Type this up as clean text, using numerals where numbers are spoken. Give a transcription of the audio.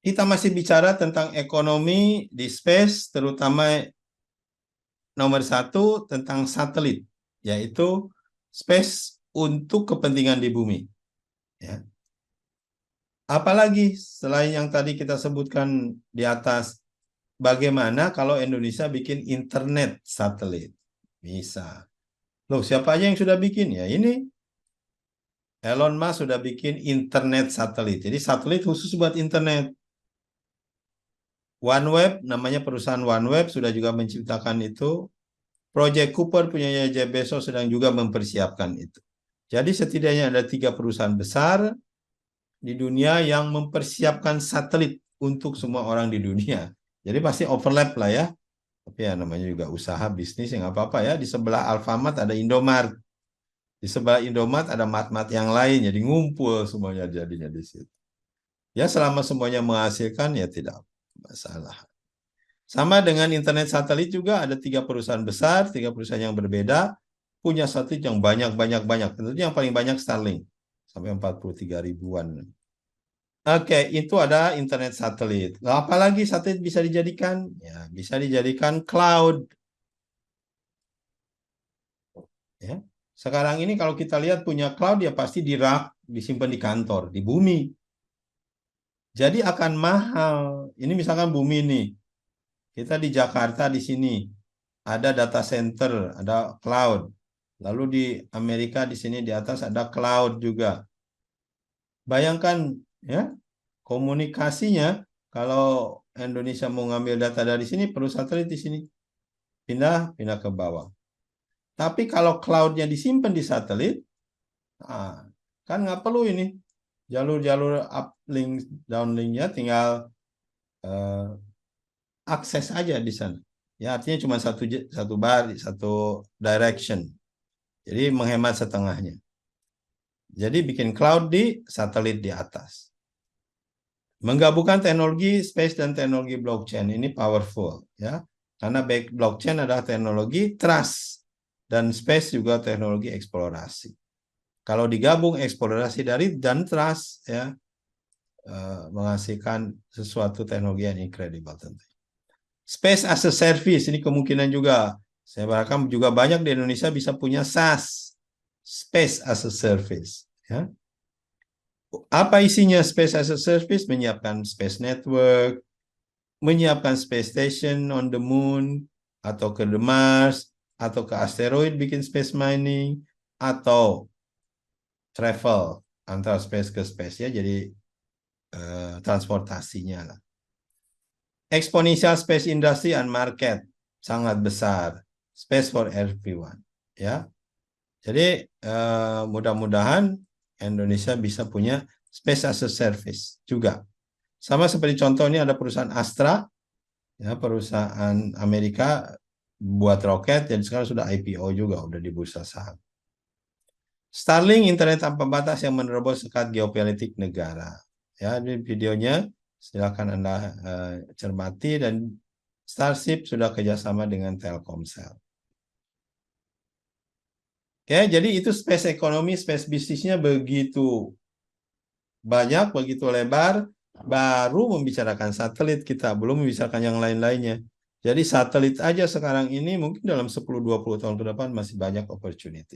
kita masih bicara tentang ekonomi di space, terutama nomor 1 tentang satelit, yaitu space untuk kepentingan di bumi. Ya. Apalagi selain yang tadi kita sebutkan di atas, bagaimana kalau Indonesia bikin internet satelit? Bisa. Loh, siapa aja yang sudah bikin? Ya ini, Elon Musk sudah bikin internet satelit. Jadi satelit khusus buat internet. OneWeb, namanya perusahaan OneWeb, sudah juga menciptakan itu. Project Cooper punya Jeff Bezos sedang juga mempersiapkan itu. Jadi setidaknya ada 3 perusahaan besar di dunia yang mempersiapkan satelit untuk semua orang di dunia. Jadi pasti overlap lah ya. Tapi ya namanya juga usaha bisnis yang apa-apa ya. Di sebelah Alfamart ada Indomart. Di sebelah Indomart ada mart-mart yang lain. Jadi ngumpul semuanya jadinya di situ. Ya selama semuanya menghasilkan ya tidak masalah. Sama dengan internet satelit juga ada 3 perusahaan besar, 3 perusahaan yang berbeda, punya satelit yang banyak. Tentunya yang paling banyak Starlink, sampai 43 ribuan. Oke, itu ada internet satelit. Nah, apalagi satelit bisa dijadikan? Ya, bisa dijadikan cloud. Ya. Sekarang ini kalau kita lihat punya cloud ya pasti di rak, disimpan di kantor, di bumi. Jadi akan mahal. Ini misalkan bumi nih. Kita di Jakarta di sini ada data center, ada cloud. Lalu di Amerika di sini di atas ada cloud juga. Bayangkan ya, komunikasinya kalau Indonesia mau ngambil data dari sini perlu satelit di sini. Pindah ke bawah. Tapi kalau cloudnya disimpan di satelit, nah, kan nggak perlu ini jalur-jalur uplink, downlinknya tinggal akses aja di sana. Ya artinya cuma satu bar, satu direction. Jadi menghemat setengahnya. Jadi bikin cloud di satelit di atas. Menggabungkan teknologi space dan teknologi blockchain ini powerful ya. Karena blockchain adalah teknologi trust dan space juga teknologi eksplorasi. Kalau digabung eksplorasi dan trust ya menghasilkan sesuatu teknologi yang incredible tentu. Space as a service ini kemungkinan juga. Saya berharap juga banyak di Indonesia bisa punya SaaS, Space as a Service. Ya. Apa isinya Space as a Service? Menyiapkan space network, menyiapkan space station on the moon, atau ke the Mars, atau ke asteroid bikin space mining, atau travel antara space ke space ya, jadi transportasinya lah. Exponential space industry and market sangat besar, space for everyone ya. Jadi mudah-mudahan Indonesia bisa punya space as a service juga. Sama seperti contoh ini ada perusahaan Astra, ya perusahaan Amerika buat roket, dan sekarang sudah IPO juga, udah di bursa saham. Starlink, internet tanpa batas yang menerobos sekat geopolitik negara. Ya, ini videonya silakan Anda cermati, dan Starship sudah kerjasama dengan Telkomsel. Ya, jadi itu space ekonomi, space bisnisnya begitu banyak, begitu lebar, baru membicarakan satelit kita, belum membicarakan yang lain-lainnya. Jadi satelit aja sekarang ini mungkin dalam 10-20 tahun ke depan masih banyak opportunity.